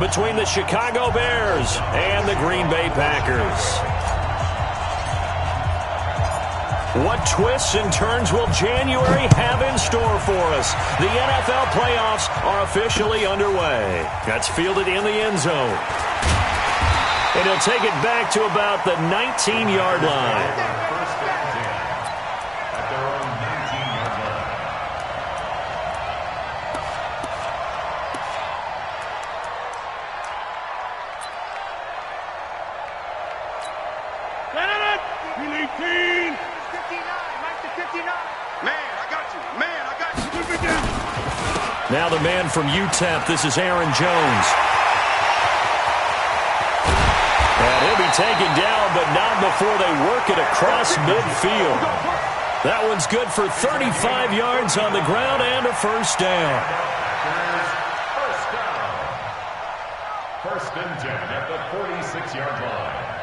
Between the Chicago Bears and the Green Bay Packers. What twists and turns will January have in store for us? The NFL playoffs are officially underway. That's fielded in the end zone. And he'll take it back to about the 19-yard line. Now the man from UTEP, this is Aaron Jones. And he'll be taken down, but not before they work it across midfield. That one's good for 35 yards on the ground and a first down. First and 10 at the 46-yard line.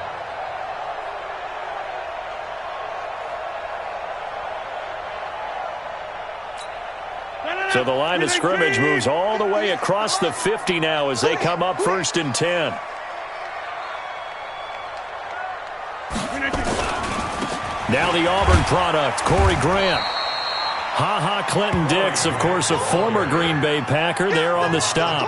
So the line of scrimmage moves all the way across the 50 now as they come up first and 10. Now the Auburn product, Corey Grant. Clinton-Dix, of course, a former Green Bay Packer, there on the stop.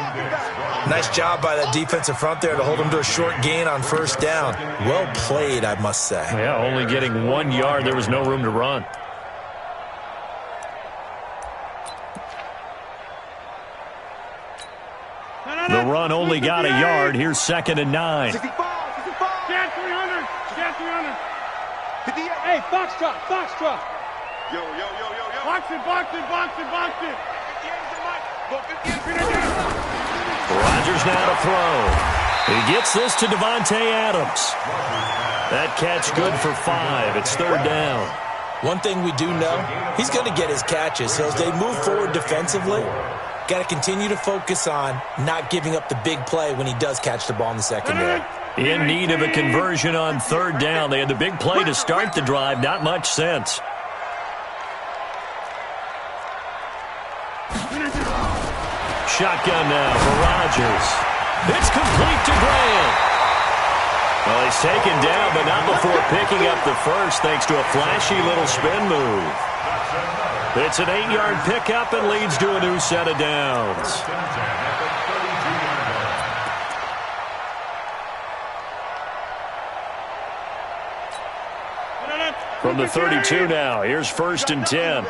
Nice job by that defensive front there to hold him to a short gain on first down. Well played, I must say. Yeah, only getting 1 yard. There was no room to run. The run only got a yard. Here's 2nd and 9. 65, 65. Cat 300. Cat 300. 58. Hey, box truck. Yo. Box it. 58 Rodgers now to throw. He gets this to Devontae Adams. That catch good for 5. It's 3rd down. One thing we do know, he's going to get his catches. So as they move forward defensively, got to continue to focus on not giving up the big play when he does catch the ball in the secondary. In need of a conversion on 3rd down. They had the big play to start the drive. Not much sense. Shotgun now for Rodgers. It's complete to Grant. Well, he's taken down, but not before picking up the first thanks to a flashy little spin move. It's an 8-yard pickup and leads to a new set of downs. From the 32 now, here's 1st and 10. You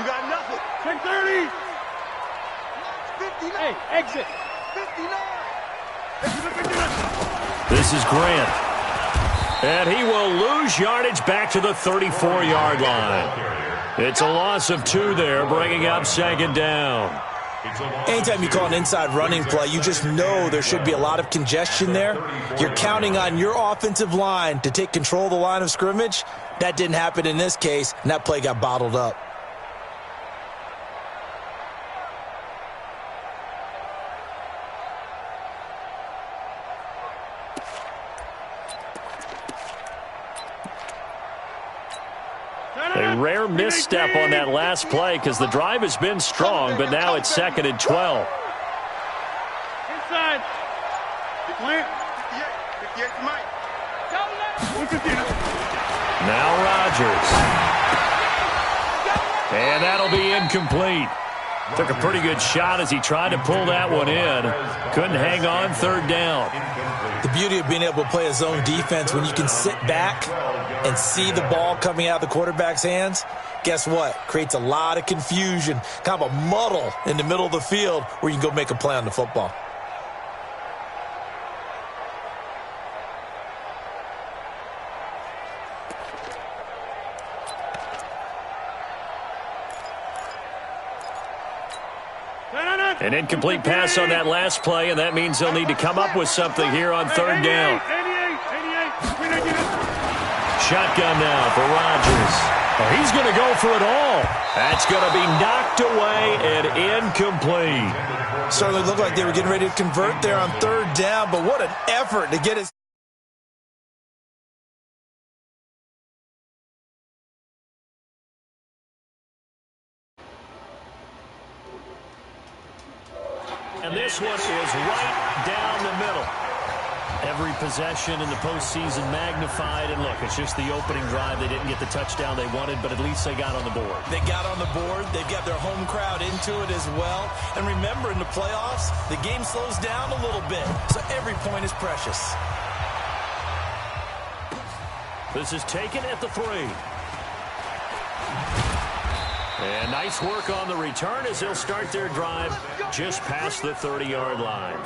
got nothing. 10-30. 59. Hey, exit. 59. This is Grant. And he will lose yardage back to the 34-yard line. It's a loss of 2 there, bringing up 2nd down. Anytime you call an inside running play, you just know there should be a lot of congestion there. You're counting on your offensive line to take control of the line of scrimmage. That didn't happen in this case, and that play got bottled up. A rare misstep on that last play because the drive has been strong, but now it's 2nd and 12. Inside. Now Rodgers. And that'll be incomplete. Took a pretty good shot as he tried to pull that one in. Couldn't hang on 3rd down. The beauty of being able to play a zone defense when you can sit back and see the ball coming out of the quarterback's hands, guess what? Creates a lot of confusion, kind of a muddle in the middle of the field where you can go make a play on the football. An incomplete pass on that last play, and that means they'll need to come up with something here on 3rd down. Shotgun now for Rodgers. Oh, he's going to go for it all. That's going to be knocked away and incomplete. Certainly looked like they were getting ready to convert there on 3rd down, but what an effort to get his... And this this one is right down the middle. Every possession in the postseason magnified. And look, it's just the opening drive. They didn't get the touchdown they wanted, but at least they got on the board. They got on the board. They've got their home crowd into it as well. And remember, in the playoffs, the game slows down a little bit, so every point is precious. This is taken at the 3. And nice work on the return as they'll start their drive just past the 30-yard line.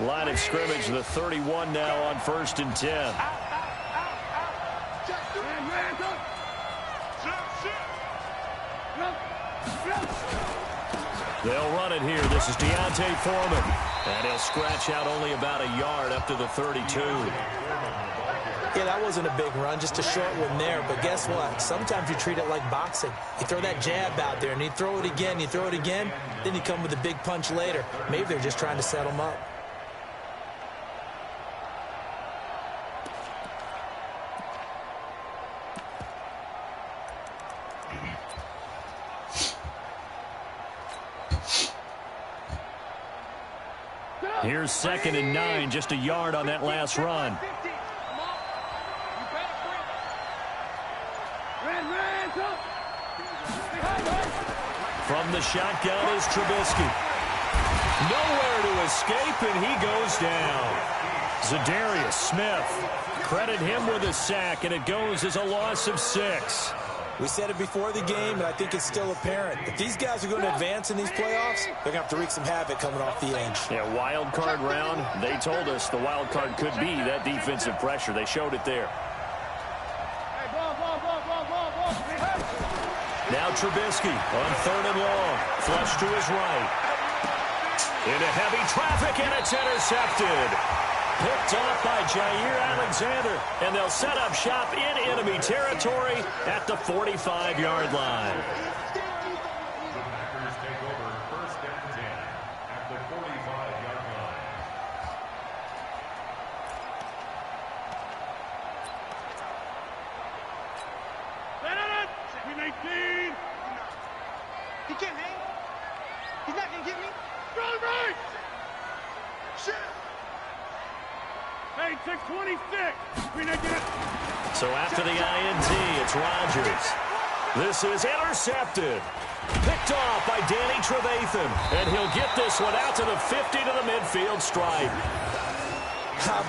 Line of scrimmage, the 31 now on 1st and 10. They'll run it here. This is Deontay Foreman. And he'll scratch out only about a yard up to the 32. Yeah, that wasn't a big run, just a short one there. But guess what? Sometimes you treat it like boxing. You throw that jab out there, and you throw it again, then you come with a big punch later. Maybe they're just trying to set him up. Here's 2nd and 9, just a yard on that last run. From the shotgun is Trubisky. Nowhere to escape, and he goes down. Zadarius Smith, credit him with a sack, and it goes as a loss of 6. We said it before the game, and I think it's still apparent. If these guys are going to advance in these playoffs, they're going to have to wreak some havoc coming off the edge. Yeah, wild card round. They told us the wild card could be that defensive pressure. They showed it there. Now Trubisky on 3rd and long. Flush to his right. Into heavy traffic, and it's intercepted. Picked off by Jair Alexander, and they'll set up shop in enemy territory at the 45-yard line. The Packers take over 1st and 10 at the 45-yard line. He can't hang. He's not going to get me. Run right. Shit. Hey, 626. So after the INT, it's Rodgers. This is intercepted. Picked off by Danny Trevathan. And he'll get this one out to the 50 to the midfield stripe.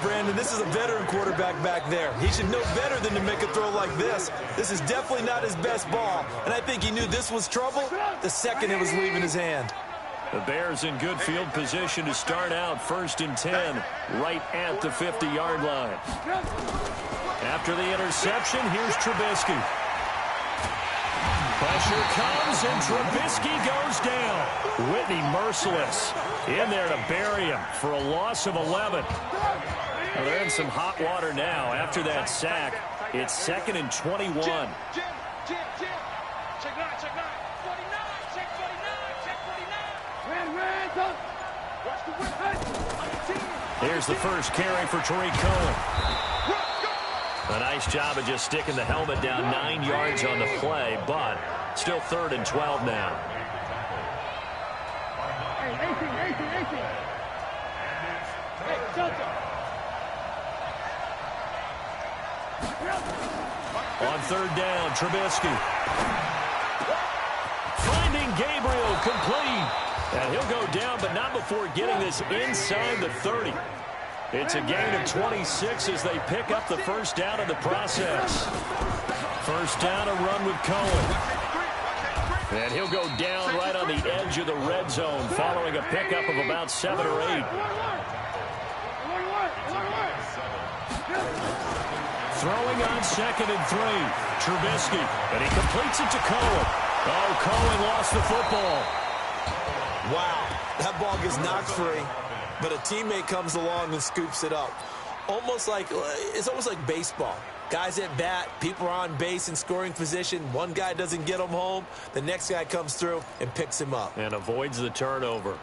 Brandon, this is a veteran quarterback back there. He should know better than to make a throw like this. This is definitely not his best ball. And I think he knew this was trouble the second it was leaving his hand. The Bears in good field position to start out 1st and 10 right at the 50-yard line. After the interception, here's Trubisky. Pressure comes, and Trubisky goes down. Whitney merciless in there to bury him for a loss of 11. Well, they're in some hot water now. After that sack, it's 2nd and 21. Here's the first carry for Tariq Cohen. A nice job of just sticking the helmet down 9 yards on the play, but still 3rd and 12 now. On 3rd down, Trubisky. Finding Gabriel complete. And he'll go down, but not before getting this inside the 30. It's a gain of 26 as they pick up the first down in the process. First down, a run with Cohen. And he'll go down right on the edge of the red zone following a pickup of about 7 or 8. Throwing on 2nd and 3. Trubisky, and he completes it to Cohen. Oh, Cohen lost the football. Wow, that ball gets knocked free, but a teammate comes along and scoops it up. It's almost like baseball. Guys at bat, people are on base in scoring position. One guy doesn't get him home. The next guy comes through and picks him up. And avoids the turnover.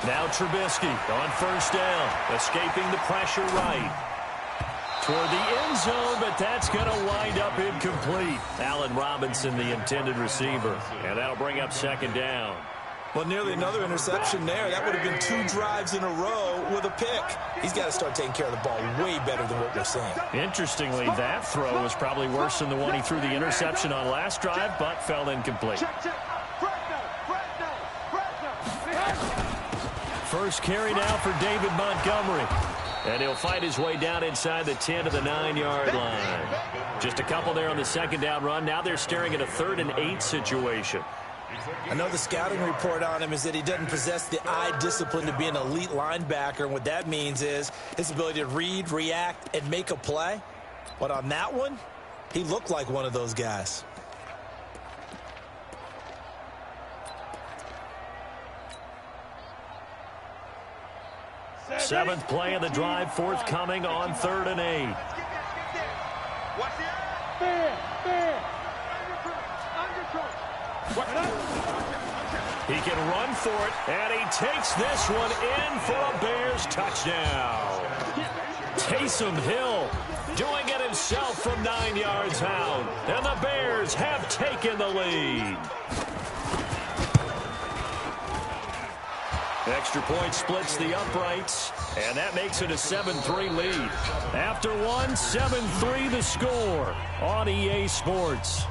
Now Trubisky on first down, escaping the pressure right. Toward the end zone, but that's going to wind up incomplete. Allen Robinson, the intended receiver, and that'll bring up second down. Well, nearly another interception there. That would have been 2 drives in a row with a pick. He's got to start taking care of the ball way better than what we're seeing. Interestingly, that throw was probably worse than the one he threw the interception on last drive, but fell incomplete. First carry now for David Montgomery. And he'll fight his way down inside the 10 to the 9-yard line. Just a couple there on the second down run. Now they're staring at a 3rd and 8 situation. I know the scouting report on him is that he doesn't possess the eye discipline to be an elite linebacker. And what that means is his ability to read, react, and make a play. But on that one, he looked like one of those guys. Seventh play of the drive, forthcoming on 3rd and 8. He can run for it, and he takes this one in for a Bears touchdown. Taysom Hill doing it himself from 9 yards out, and the Bears have taken the lead. Extra point splits the uprights, and that makes it a 7-3 lead. After one, 7-3 the score on EA Sports.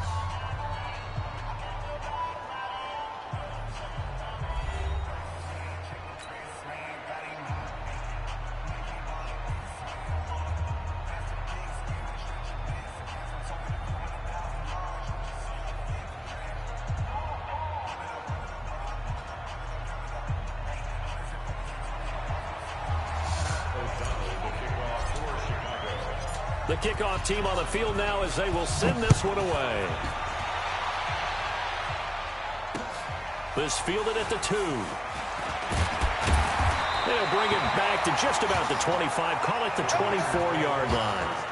The kickoff team on the field now as they will send this one away. This fielded at the 2. They'll bring it back to just about the 25. Call it the 24-yard line.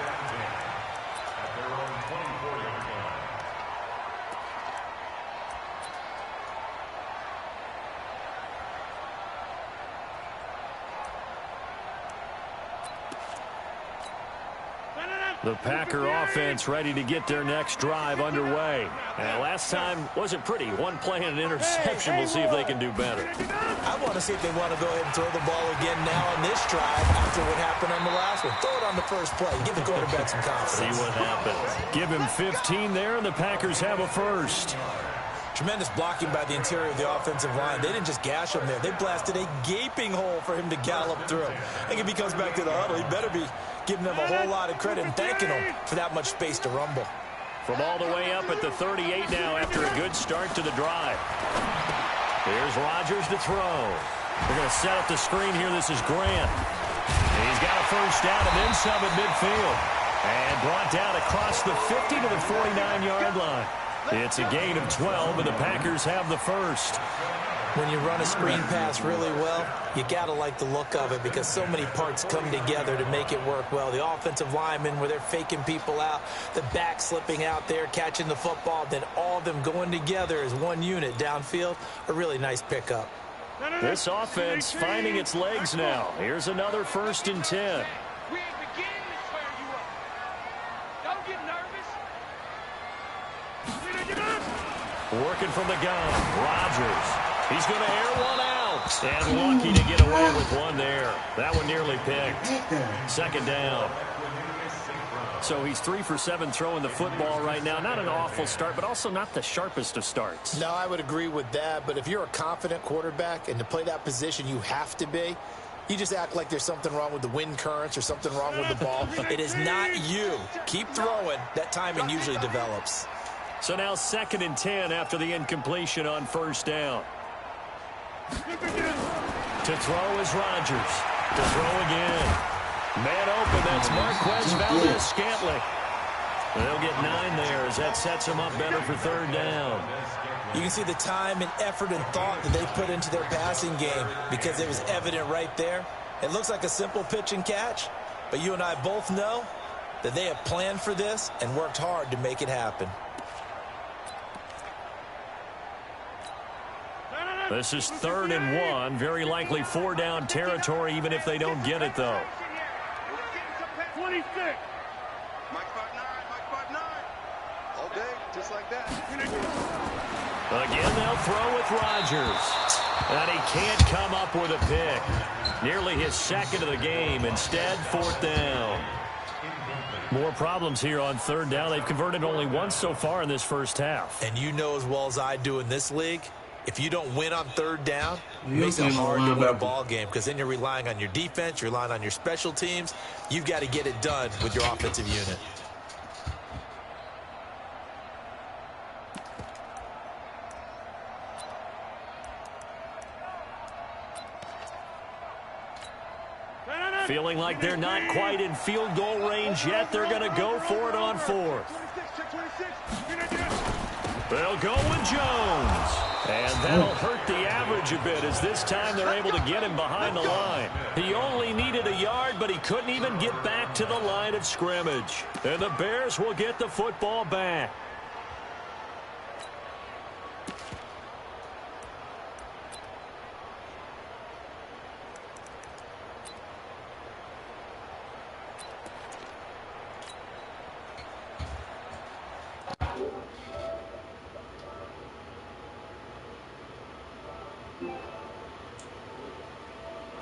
The Packer offense ready to get their next drive underway. And last time wasn't pretty. One play and an interception. We'll see if they can do better. I want to see if they want to go ahead and throw the ball again now on this drive after what happened on the last one. Throw it on the first play. Give the quarterback some confidence. See what happens. Give him 15 there, and the Packers have a first. Tremendous blocking by the interior of the offensive line. They didn't just gash him there. They blasted a gaping hole for him to gallop through. I think if he comes back to the huddle, he better be giving them a whole lot of credit and thanking them for that much space to rumble. From all the way up at the 38 now after a good start to the drive. Here's Rodgers to throw. They're going to set up the screen here. This is Grant. He's got a first down and then some at midfield. And brought down across the 50 to the 49-yard line. It's a gain of 12, and the Packers have the first. When you run a screen pass really well, you got to like the look of it because so many parts come together to make it work well. The offensive linemen, where they're faking people out, the back slipping out there, catching the football, then all of them going together as one unit downfield. A really nice pickup. This offense finding its legs now. Here's another 1st and 10. We ain't beginning to tear you up. Don't get nervous. Working from the gun, Rodgers. He's going to air one out. And lucky to get away with one there. That one nearly picked. Second down. So he's 3 for 7 throwing the football right now. Not an awful start, but also not the sharpest of starts. No, I would agree with that. But if you're a confident quarterback and to play that position you have to be, You just act like there's something wrong with the wind currents or something wrong with the ball. It is not you. Keep throwing. That timing usually develops. So now 2nd and 10 after the incompletion on 1st down. To throw is Rodgers. To throw again. Man open, that's Marquez Valdez-Scantling. They'll get 9 there as that sets them up better for 3rd down. You can see the time and effort and thought that they put into their passing game because it was evident right there. It looks like a simple pitch and catch, but you and I both know that they have planned for this and worked hard to make it happen. This is 3rd and 1. Very likely 4-down territory, even if they don't get it, though. 26. Mike 5'9", all day, just like that. Again, they'll throw with Rodgers. And he can't come up with a pick. Nearly his 2nd of the game. Instead, 4th down. More problems here on 3rd down. They've converted only once so far in this first half. And you know as well as I do in this league, if you don't win on 3rd down, it makes it hard to win a ball game because then you're relying on your defense, you're relying on your special teams. You've got to get it done with your offensive unit. Feeling like they're not quite in field goal range yet. They're going to go for it on 4th. They'll go with Jones. And that'll hurt the average a bit as this time they're able to get him behind the line. He only needed a yard, but he couldn't even get back to the line of scrimmage. And the Bears will get the football back.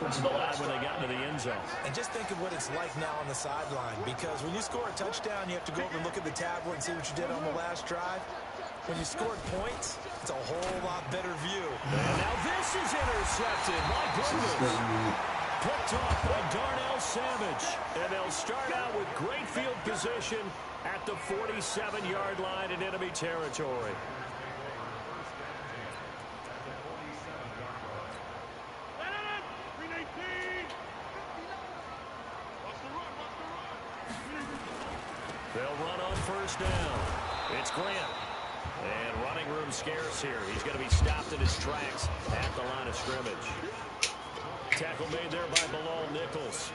To the line when they got into the end zone. And just think of what it's like now on the sideline, because when you score a touchdown, you have to go over and look at the tablet and see what you did on the last drive. When you scored points, it's a whole lot better view. And now this is intercepted. My goodness. Picked off by Darnell Savage. And they'll start out with great field position at the 47-yard line in enemy territory. They'll run on 1st down. It's Grant. And running room scarce here. He's going to be stopped in his tracks at the line of scrimmage. Tackle made there by Bilal Nichols.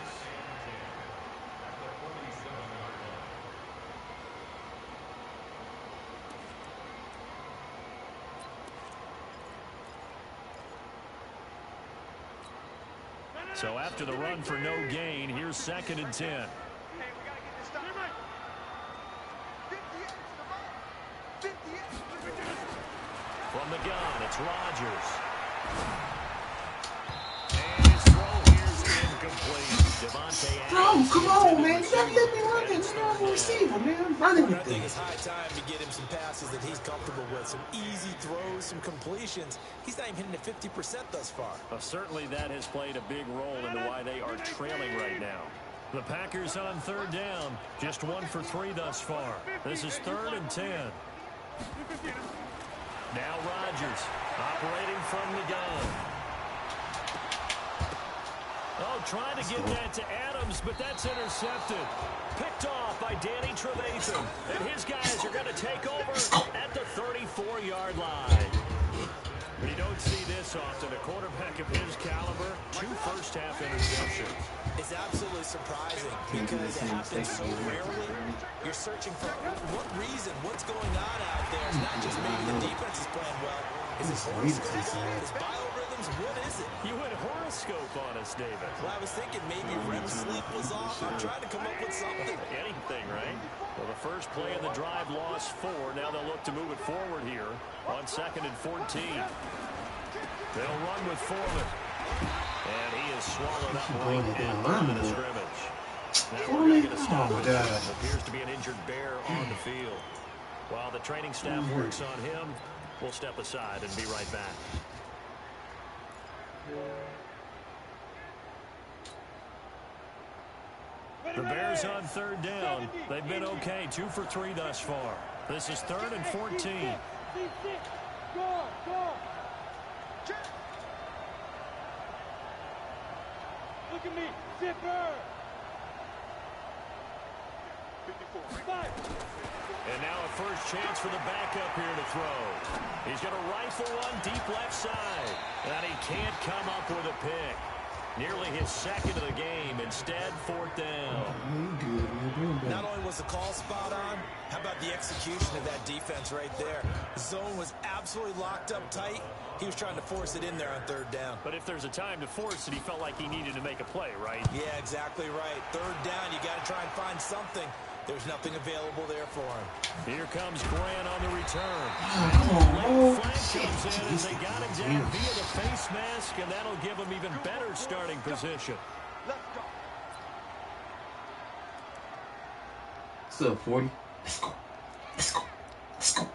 So after the run for no gain, here's 2nd and 10. From the gun, it's Rodgers. And his throw here's incomplete. Devontae Adams. Bro, come on, man. You gotta let me run it. Man, I'm a receiver, man. I'm running with I think this. it's high time to get him some passes that he's comfortable with. Some easy throws, some completions. He's not even hitting at 50% thus far. Well, certainly that has played a big role into why they are trailing right now. The Packers on 3rd down. Just 1 for 3 thus far. This is 3rd and 10. Now Rodgers operating from the gun. Oh, trying to get that to Adams, but that's intercepted. Picked off by Danny Trevathan. And his guys are going to take over at the 34-yard line. You don't see this often. A quarterback of his caliber, 2 first-half interceptions. It's absolutely surprising because it happens so rarely. You're searching for what reason, what's going on out there. It's not just maybe the defense is playing well. Is it horoscope? Is biorhythms? What is it? You went horoscope on us, David. Well, I was thinking maybe REM sleep was off. I'm trying to come up with something. Anything, right? Well, the first play of the drive lost 4. Now they'll look to move it forward here on 2nd and 14. They'll run with Foreman. And he is swallowed up right at the line of scrimmage. Now we're going to get a stop. Appears to be an injured bear on the field. While the training staff works on him, we'll step aside and be right back. The Bears on third down. They've been okay, 2 for 3 thus far. This is 3rd and 14. Look at me, zipper. 54. And now a first chance for the backup here to throw. He's going to rifle one deep left side. And he can't come up with a pick. Nearly his 2nd of the game. Instead, 4th down. Not only was the call spot on, how about the execution of that defense right there? The zone was absolutely locked up tight. He was trying to force it in there on 3rd down. But if there's a time to force it, he felt like he needed to make a play, right? Yeah, exactly right. 3rd down, you got to try and find something. There's nothing available there for him. Here comes Grant on the return. Oh, Late flank comes in as they got him down via the face mask, and that'll give him even better starting position. Let's go. What's up, 40? Let's go. Let's go. Let's go.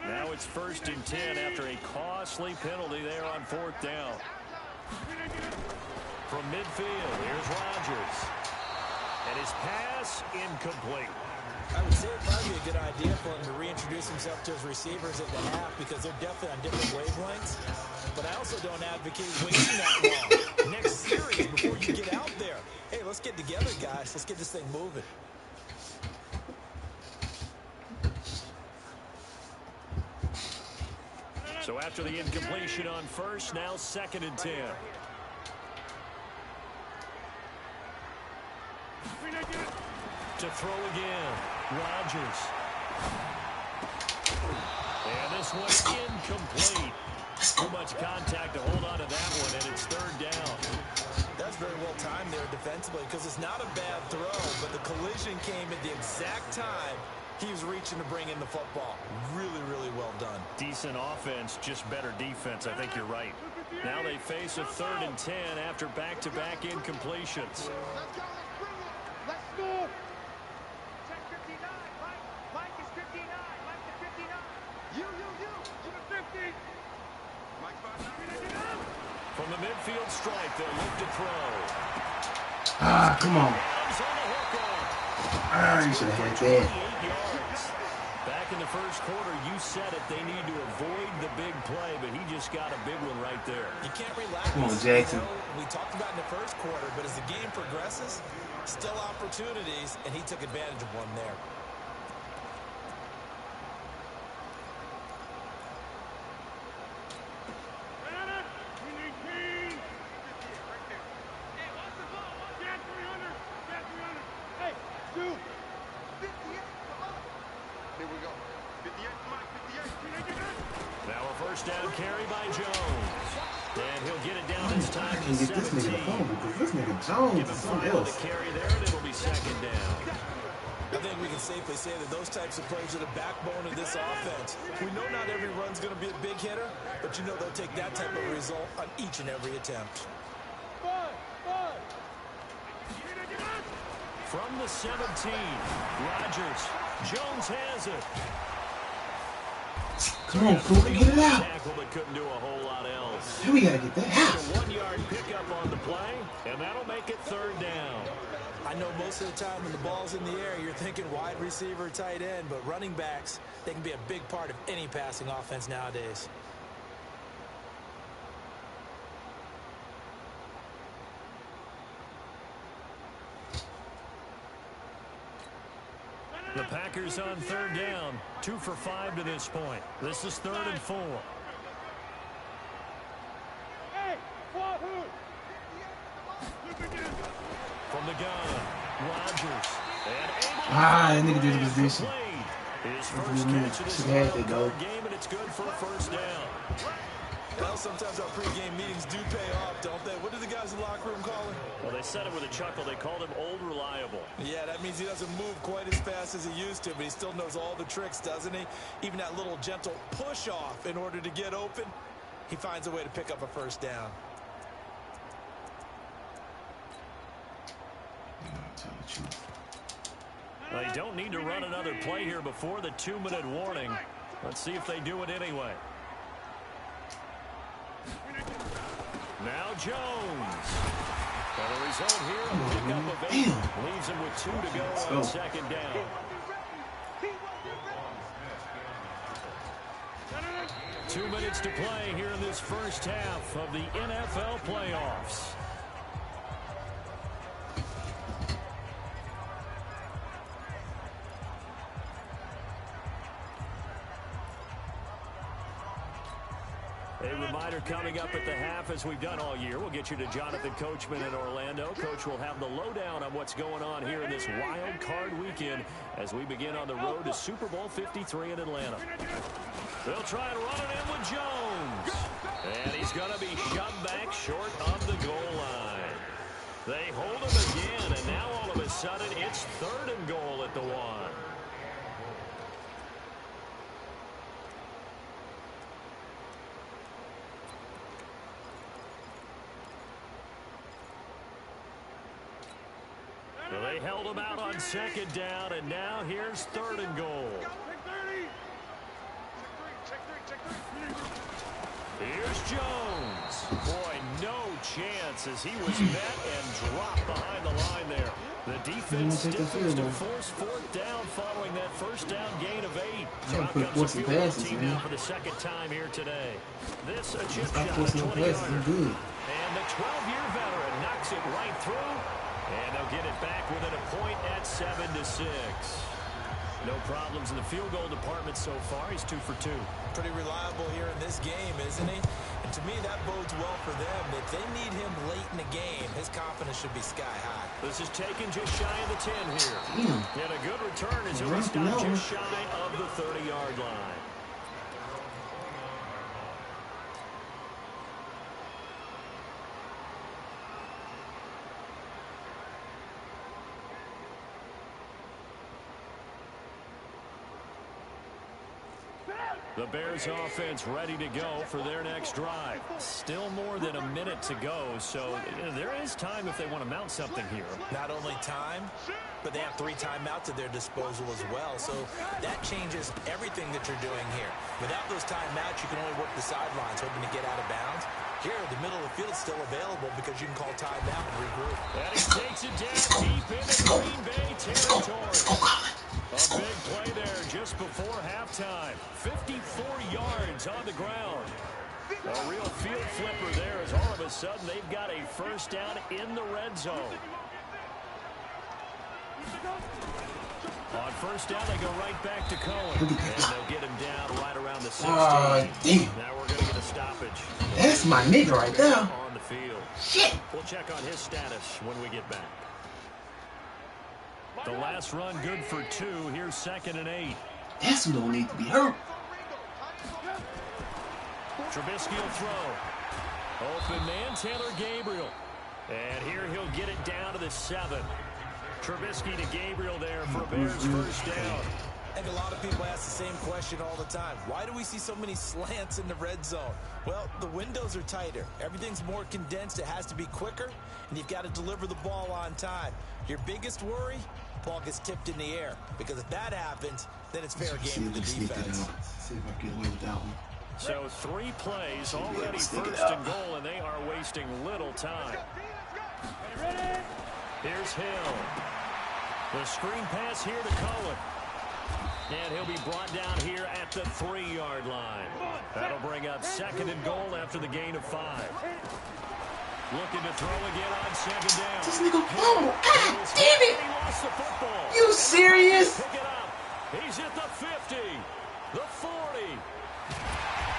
Now it's 1st and 10 after a costly penalty there on 4th down. From midfield, here's Rodgers. And his pass incomplete. I would say it'd probably be a good idea for him to reintroduce himself to his receivers at the half because they're definitely on different wavelengths. But I also don't advocate waiting that long. Next series before you get out there. Hey, let's get together, guys. Let's get this thing moving. So after the incompletion on 1st, now 2nd and 10. To throw again, Rodgers. And this one's incomplete. Too much contact to hold on to that one, and it's 3rd down. That's very well timed there defensively because it's not a bad throw, but the collision came at the exact time he was reaching to bring in the football. Really, really well done. Decent offense, just better defense. I think you're right. Now they face a 3rd and 10 after back-to-back incompletions. Let's go. Let's bring it. Let's go. Check 59. Mike is 59. Mike is 59. You. To the 50. Mike 59. From the midfield stripe, they'll look to throw. Ah, come on. Adams on the hook on. Ah, you should have had that. 28 yards. Back in the 1st quarter, you said it. They need to avoid the big play, but he just got a big one right there. You can't relax. Come on, Jackson. You know, we talked about in the 1st quarter, but as the game progresses, still opportunities, and he took advantage of one there. Here we go. 58, Mike, 58. Now a first down carry by Jones. And he'll get it down this time I to can get this 17. nigga the phone because this nigga Give Jones him is something 5 on else. the carry there, and it'll be 2nd down. I think we can safely say that those types of plays are the backbone of this offense. We know not every run's going to be a big hitter, but you know they'll take that type of result on each and every attempt. From the 17, Rodgers. Jones has it. Come on, fool, get it out. Tackle, but couldn't do a whole lot else. We gotta get that out. A 1-yard pickup on the play, and that'll make it 3rd down. I know most of the time when the ball's in the air, you're thinking wide receiver, tight end, but running backs, they can be a big part of any passing offense nowadays. The Packers on 3rd down, 2 for 5 to this point. This is 3rd and 4. Hey, Wahoo! From the gun, Rodgers. And Ah, that nigga did his position. his first catch of this Should have had that, though. game, and it's good for a first down. Well, sometimes our pregame meetings do pay off, don't they? What do the guys in the locker room call him? Well, they said it with a chuckle. They called him Old Reliable. Yeah, that means he doesn't move quite as fast as he used to, but he still knows all the tricks, doesn't he? Even that little gentle push-off in order to get open, he finds a way to pick up a first down. They don't need to run another play here before the 2-minute warning. Let's see if they do it anyway. Now Jones. And the result here, a pickup of 8. Leaves him with 2 to go on second down. 2 minutes to play here in this first half of the NFL playoffs. A reminder coming up at the half, as we've done all year. We'll get you to Jonathan Coachman in Orlando. Coach will have the lowdown on what's going on here in this wild card weekend as we begin on the road to Super Bowl 53 in Atlanta. They'll try and run it in with Jones. And he's going to be shoved back short of the goal line. They hold him again, and now all of a sudden it's 3rd and goal at the 1. So they held him out on second down, and now here's 3rd and goal. Here's Jones. Boy, no chance as he was met and dropped behind the line there. The defense stiffens to force 4th down following that first down gain of 8. So out comes the field goal team now for the second time here today. This a chip shot, a 20-yarder. And the 12-year veteran knocks it right through. And they'll get it back within a point at 7-6. No problems in the field goal department so far. He's 2 for 2. Pretty reliable here in this game, isn't he? And to me, that bodes well for them. If they need him late in the game, his confidence should be sky high. This is taken just shy of the 10 here. And a good return as he'll be stopped just shy of the 30-yard line. The Bears offense ready to go for their next drive. Still more than a minute to go, so there is time if they want to mount something here. Not only time, but they have 3 timeouts at their disposal as well, so that changes everything that you're doing here. Without those timeouts, you can only work the sidelines, hoping to get out of bounds. Here, the middle of the field is still available because you can call timeout and regroup. And he takes it down deep into Green Bay territory. A big play there just before halftime. 54 yards on the ground. A real field flipper there as all of a sudden they've got a first down in the red zone. On first down, they go right back to Cohen. And they'll get him down right around the 16. Now we're going to get a stoppage. That's my nigga right there. On the field. Shit. We'll check on his status when we get back. The last run good for 2. Here's 2nd and 8. That's who don't need to be hurt. Trubisky will throw. Open man, Taylor Gabriel. And here he'll get it down to the 7. Trubisky to Gabriel there for a Bears first down. I think a lot of people ask the same question all the time. Why do we see so many slants in the red zone? Well, the windows are tighter. Everything's more condensed. It has to be quicker, and you've got to deliver the ball on time. Your biggest worry, ball gets tipped in the air. Because if that happens, then it's fair game for the defense. See if I can get away with that one. So 3 plays already first and goal, and they are wasting little time. Here's Hill. The screen pass here to Cohen. And he'll be brought down here at the 3-yard line. That'll bring up 2nd and goal after the gain of 5. Looking to throw again on 2nd down. This nigga, oh, God damn it. He lost the football. You serious? Pick it up. He's at the 50, the 40.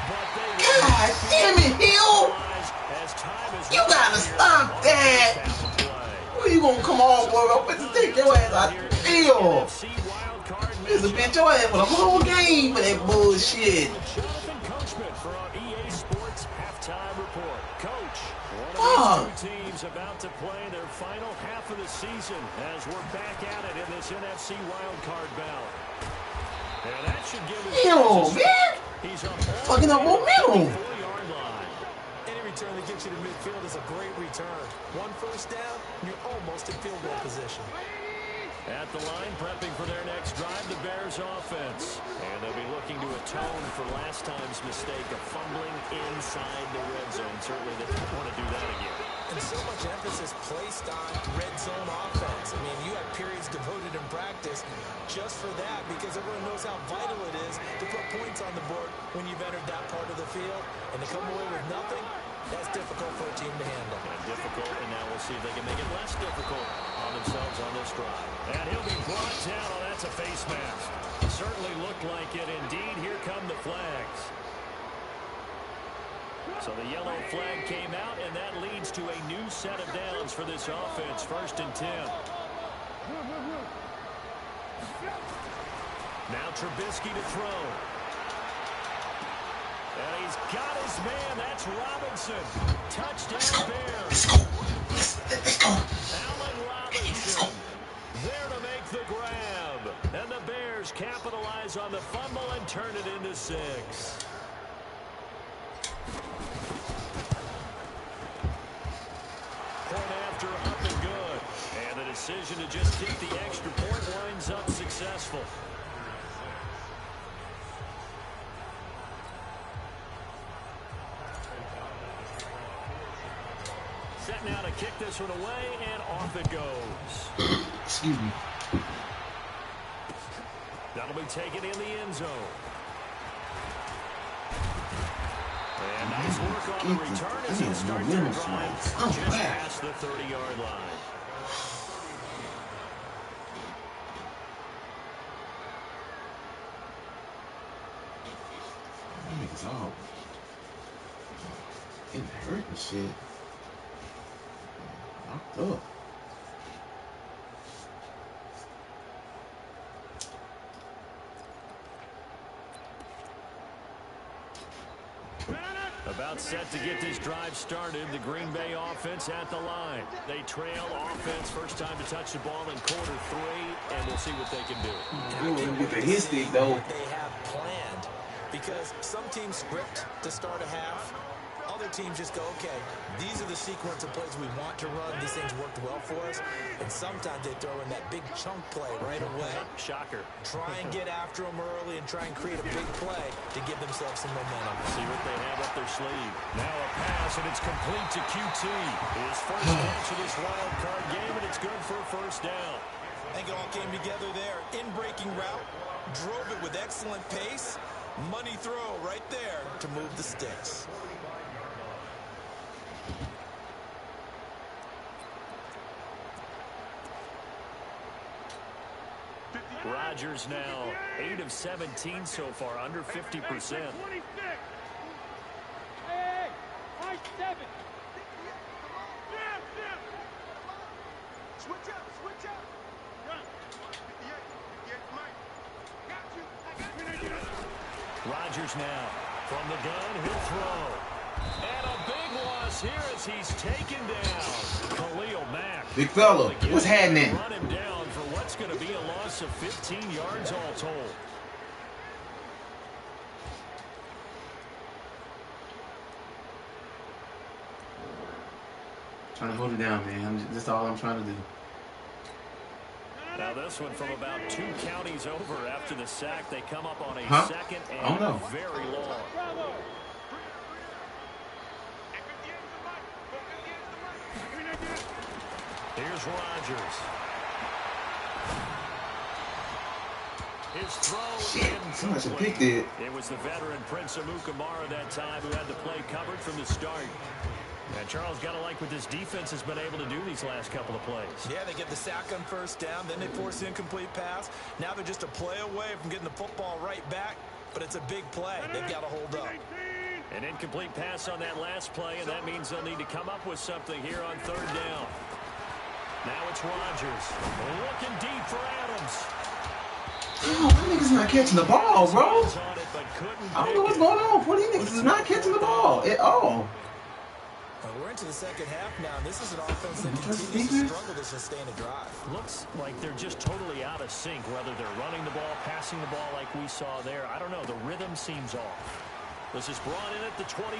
But they God damn it, Hill. You gotta stop that. Where you gonna come on, boy? I'm gonna take your ass out the field. This a bitch your ass for the whole game for that bullshit. Jonathan Coachman for our EA Sports halftime report. Coach, one of these 2 teams about to play their final half of the season as we're back at it in this NFC wildcard bout. And that should give us... Ew, man. He's up fucking up momentum. Any return that gets you to midfield is a great return. 1 first down, and you're almost in field goal position. At the line, prepping for their next drive, the Bears offense. And they'll be looking to atone for last time's mistake of fumbling inside the red zone. Certainly they don't want to do that again. And so much emphasis placed on red zone offense. I mean, you have periods devoted in practice just for that because everyone knows how vital it is to put points on the board when you've entered that part of the field. And to come away with nothing, that's difficult for a team to handle. And difficult, and now we'll see if they can make it less difficult on themselves on this drive. And he'll be brought down. Oh, that's a face mask. Certainly looked like it. Indeed, here come the flags. So the yellow flag came out, and that leads to a new set of downs for this offense. 1st and 10. Now Trubisky to throw. And he's got his man. That's Robinson. Touchdown Bears. Allen Robinson there to make the grab. And the Bears capitalize on the fumble and turn it into 6. Point after, up and good. And the decision to just kick the extra point winds up successful. Set now to kick this one away, and off it goes. Excuse me. That'll be taken in the end zone. And nice work on the return as he starts their drive just past the 30-yard line. Niggas all getting hurt and shit. Knocked up. About set to get this drive started. The Green Bay offense at the line. They trail offense. First time to touch the ball in quarter 3, and we'll see what they can do. Ooh, get the hit stick though. They have planned because some teams script to start a half. Other teams just go, okay, these are the sequence of plays we want to run. These things worked well for us. And sometimes they throw in that big chunk play right away. Shocker. Try and get after them early and try and create a big play to give themselves some momentum. See what they have up their sleeve. Now a pass, and it's complete to QT. His first catch of this wild card game, and it's good for a first down. I think it all came together there. In-breaking route, drove it with excellent pace. Money throw right there to move the sticks. Rodgers now 8 of 17 so far, under 50%. Hey, 7. Switch up, switch up. Run. 58, Mike. Got you. Rodgers now from the gun, he'll throw. And a big loss here as he's taken down. Khalil Mack. Big fella, what's happening? Run him down for what's going to be a loss of 15 yards all told. Trying to hold it down, man. That's all I'm trying to do. Now this one from about 2 counties over after the sack. They come up on a second I don't know. and very long. Bravo. Here's Rodgers. His throw Somebody incomplete. picked it. It was the veteran Prince Amukamara that time who had the play covered from the start. And Charles, got to like what this defense has been able to do these last couple of plays. Yeah, they get the sack on first down, then they force the incomplete pass. Now they're just a play away from getting the football right back, but it's a big play. They've got to hold up. An incomplete pass on that last play, and that means they'll need to come up with something here on third down. Now it's Rodgers. Looking deep for Adams. Oh, my niggas not catching the ball, bro. I don't know what's going on. What these niggas is not catching the ball at all. We're into the second half now, and this is an offense that continues to struggle to sustain a drive. Looks like they're just totally out of sync, whether they're running the ball, passing the ball like we saw there. I don't know. The rhythm seems off. This is brought in at the 21.